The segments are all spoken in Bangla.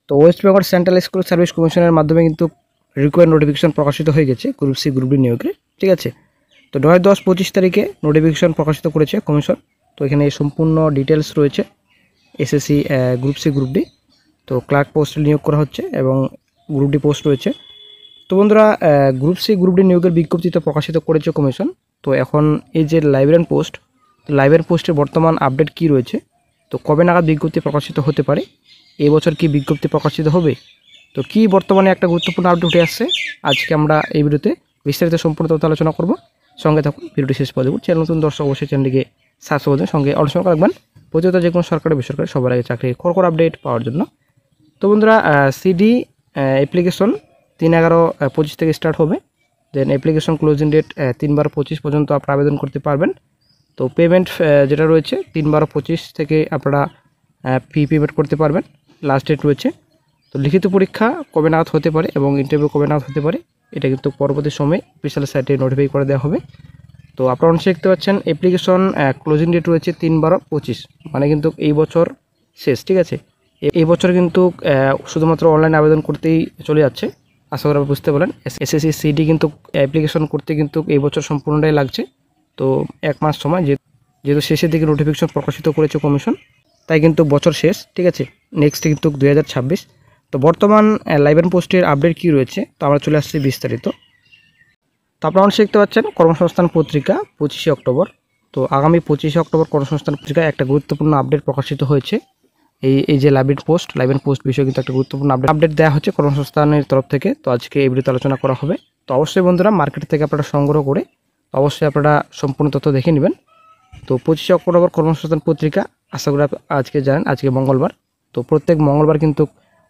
তো West Bengal central school service কমিশনের মাধ্যমে কিন্তু রিকোয়ার্ড নোটিফিকেশন প্রকাশিত হয়ে গেছে গ্রুপ সি গ্রুপ ডি নিয়োগের, ঠিক আছে। তো 9/10/25 তারিখে নোটিফিকেশন প্রকাশিত করেছে কমিশন। তো এখানে সম্পূর্ণ ডিটেলস রয়েছে SSC group C group D. তো ক্লার্ক পোস্টে নিয়োগ করা হচ্ছে এবং গ্রুপ ডি পোস্ট রয়েছে। তো বন্ধুরা, গ্রুপ সি গ্রুপ ডি নিয়োগের বিজ্ঞপ্তি তো প্রকাশিত করেছে কমিশন। তো এখন এই যে লাইব্রেরিয়ান পোস্ট, লাইব্রেরিয়ান পোস্টের বর্তমান আপডেট কি রয়েছে, তো কবে নাগাদ বিজ্ঞপ্তি প্রকাশিত হতে পারে, এই বছর কি বিজ্ঞপ্তি প্রকাশিত হবে, তো কি বর্তমানে একটা গুরুত্বপূর্ণ আপডেট উঠে আসছে, আজকে আমরা এই ভিডিওতে বিস্তারিত সম্পূর্ণ তথ্য আলোচনা করব। সঙ্গে থাকুন, ভিডিওটি শেষ পর্যন্ত। চ্যানেল নতুন দর্শক অবশ্যই চ্যানেলটিকে সাবস্ক্রাইব করবেন, সঙ্গে আলোচনা রাখবেন প্রতিনিয়ত যে কোনো সরকারি বেসরকারি সবার আগে চাকরির খড়খড় আপডেট পাওয়ার জন্য। তো বন্ধুরা, সিডি অ্যাপ্লিকেশন 3/11/25 থেকে স্টার্ট হবে। দেন অ্যাপ্লিকেশন ক্লোজিং ডেট 3/12/25 পর্যন্ত আপনারা আবেদন করতে পারবেন। তো পেমেন্ট যেটা রয়েছে 3/12/25 থেকে আপনারা ফি পেমেন্ট করতে পারবেন, লাস্ট ডেট রয়েছে। তো লিখিত পরীক্ষা কবে নাগাদ হতে পারে এবং ইন্টারভিউ কবে নাগাদ হতে পারে, এটা কিন্তু পরবর্তী সময়ে অফিসিয়াল সাইটে নোটিফাই করে দেওয়া হবে। তো আপনারা অবশ্যই দেখতে পাচ্ছেন অ্যাপ্লিকেশন ক্লোজিং ডেট রয়েছে 3/12/25, মানে কিন্তু এই বছর শেষ, ঠিক আছে। এই বছর কিন্তু শুধুমাত্র অনলাইনে আবেদন করতেই চলে যাচ্ছে, আশা করি আপনি বুঝতে পারলেন। এসএসসি সিডি কিন্তু অ্যাপ্লিকেশন করতে কিন্তু এই বছর সম্পূর্ণটাই লাগছে। তো 1 মাস সময়, যেহেতু শেষের দিকে নোটিফিকেশন প্রকাশিত করেছে কমিশন, তাই কিন্তু বছর শেষ, ঠিক আছে। নেক্সট কিন্তু 2026। তো বর্তমান লাইব্রেরিয়ান পোস্টের আপডেট কী রয়েছে, তো আমরা চলে আসছি বিস্তারিত। তো আপনারা অবশ্যই দেখতে পাচ্ছেন কর্মসংস্থান পত্রিকা 25শে অক্টোবর। তো আগামী 25শে অক্টোবর কর্মসংস্থান পত্রিকায় একটা গুরুত্বপূর্ণ আপডেট প্রকাশিত হয়েছে। এই যে লাইব্রেরিয়ান পোস্ট বিষয়ে কিন্তু একটা গুরুত্বপূর্ণ আপডেট দেওয়া হচ্ছে কর্মসংস্থানের তরফ থেকে। তো আজকে এই ভিডিওতে আলোচনা করা হবে। তো অবশ্যই বন্ধুরা, মার্কেট থেকে আপনারা সংগ্রহ করে অবশ্যই আপনারা সম্পূর্ণ তথ্য দেখে নেবেন। তো 25শে অক্টোবর কর্মসংস্থান পত্রিকা, আশা করি আজকে জানেন, আজকে মঙ্গলবার। তো প্রত্যেক মঙ্গলবার কিন্তু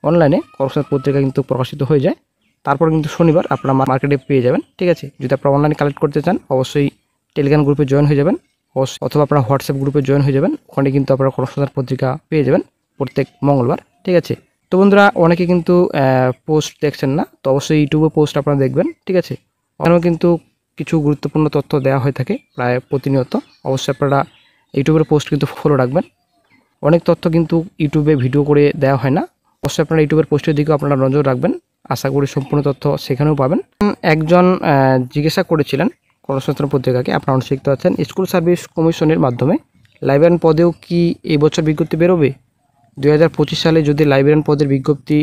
অনলাইনে কর্মসংস্থান পত্রিকা কিন্তু প্রকাশিত হয়ে যায়। তারপর কিন্তু শনিবার আপনারা মার্কেটে পেয়ে যাবেন, ঠিক আছে। যদি আপনারা অনলাইনে কালেক্ট করতে চান, অবশ্যই টেলিগ্রাম গ্রুপে জয়েন হয়ে যাবেন, অথবা আপনারা হোয়াটসঅ্যাপ গ্রুপে জয়েন হয়ে যাবেন। ওখানে কিন্তু আপনারা কর্মসংস্থান পত্রিকা পেয়ে যাবেন প্রত্যেক মঙ্গলবার, ঠিক আছে। তো বন্ধুরা, অনেকে কিন্তু পোস্ট দেখছেন না, তো অবশ্যই ইউটিউবে পোস্ট আপনারা দেখবেন, ঠিক আছে। ওখানেও কিন্তু কিছু গুরুত্বপূর্ণ তথ্য দেওয়া হয়ে থাকে প্রায় প্রতিনিয়ত। অবশ্যই আপনারা ইউটিউবের পোস্ট কিন্তু ফলো রাখবেন। অনেক তথ্য কিন্তু ইউটিউবে ভিডিও করে দেওয়া হয় না, অবশ্যই আপনারা ইউটিউবের পোস্টের দিকেও আপনারা নজর রাখবেন, আশা করি সম্পূর্ণ তথ্য সেখানেও পাবেন। একজন জিজ্ঞাসা করেছিলেন কর্মসংস্থান পত্রিকাকে, আপনারা শিখতে পাচ্ছেন স্কুল সার্ভিস কমিশনের মাধ্যমে লাইব্রেরিয়ান পদেও কি এই বছর বিজ্ঞপ্তি বেরোবে। 2025 সালে যদি লাইব্রেরিয়ান পদের বিজ্ঞপ্তি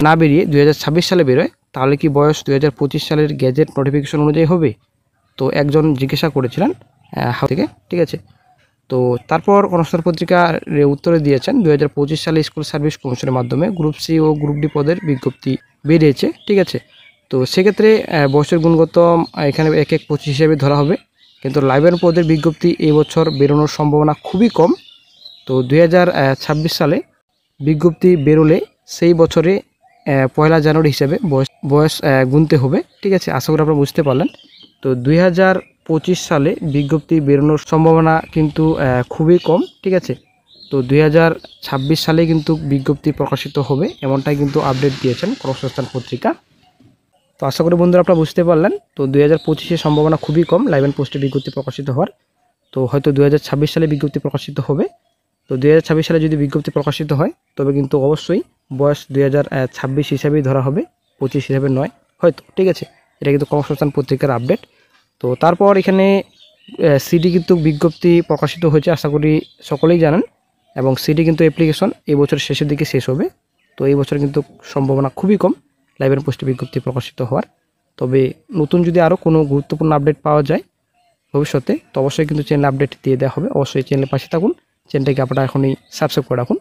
না বেরিয়ে 2026 সালে বেরোয়, তাহলে কি বয়স 2025 সালের গ্যাজেট নোটিফিকেশন অনুযায়ী হবে। তো একজন জিজ্ঞাসা করেছিলেন থেকে, ঠিক আছে। তো তারপর কর্মসংস্থান পত্রিকা উত্তরে দিয়েছেন 2025 সালে স্কুল সার্ভিস কমিশনের মাধ্যমে গ্রুপ সি ও গ্রুপ ডি পদের বিজ্ঞপ্তি বেরিয়েছে, ঠিক আছে। তো সেক্ষেত্রে বয়সের গুণগত এখানে 1/1/25 হিসেবে ধরা হবে, কিন্তু লাইব্রেরিয়ান পদের বিজ্ঞপ্তি এই বছর বেরোনোর সম্ভাবনা খুবই কম। তো 2026 সালে বিজ্ঞপ্তি বেরোলে সেই বছরে 1 জানুয়ারি হিসেবে বয়স গুনতে হবে, ঠিক আছে। আশা করি আপনারা বুঝতে পারলেন। তো 2025 সালে বিজ্ঞপ্তি বেরোনোর সম্ভাবনা কিন্তু খুবই কম, ঠিক আছে। তো 2026 সালে কিন্তু বিজ্ঞপ্তি প্রকাশিত হবে, এমনটাই কিন্তু আপডেট দিয়েছেন কর্মসংস্থান পত্রিকা। তো আশা করি বন্ধুরা আপনারা বুঝতে পারলেন। তো 2025-এর সম্ভাবনা খুবই কম লাইব্রেরিয়ান পোস্টে বিজ্ঞপ্তি প্রকাশিত হওয়ার। তো হয়তো 2026 সালে বিজ্ঞপ্তি প্রকাশিত হবে। তো 2026 সালে যদি বিজ্ঞপ্তি প্রকাশিত হয়, তবে কিন্তু অবশ্যই বয়স 2026 হিসাবেই ধরা হবে, 25 হিসাবে নয় হয়তো, ঠিক আছে। এটা কিন্তু কর্মসংস্থান পত্রিকার আপডেট। তো তারপর এখানে সিডি কিন্তু বিজ্ঞপ্তি প্রকাশিত হয়েছে, আশা করি সকলেই জানেন। এবং সিডি কিন্তু অ্যাপ্লিকেশন এই বছরের শেষের দিকে শেষ হবে। তো এই বছর কিন্তু সম্ভাবনা খুবই কম লাইব্রেরিয়ান পোস্টে বিজ্ঞপ্তি প্রকাশিত হওয়ার। তবে নতুন যদি আরও কোনো গুরুত্বপূর্ণ আপডেট পাওয়া যায় ভবিষ্যতে, তো অবশ্যই কিন্তু চ্যানেলে আপডেট দিয়ে দেওয়া হবে। অবশ্যই চ্যানেলের পাশে থাকুন, চ্যানেলটাকে আপনারা এখনই সাবস্ক্রাইব করে রাখুন।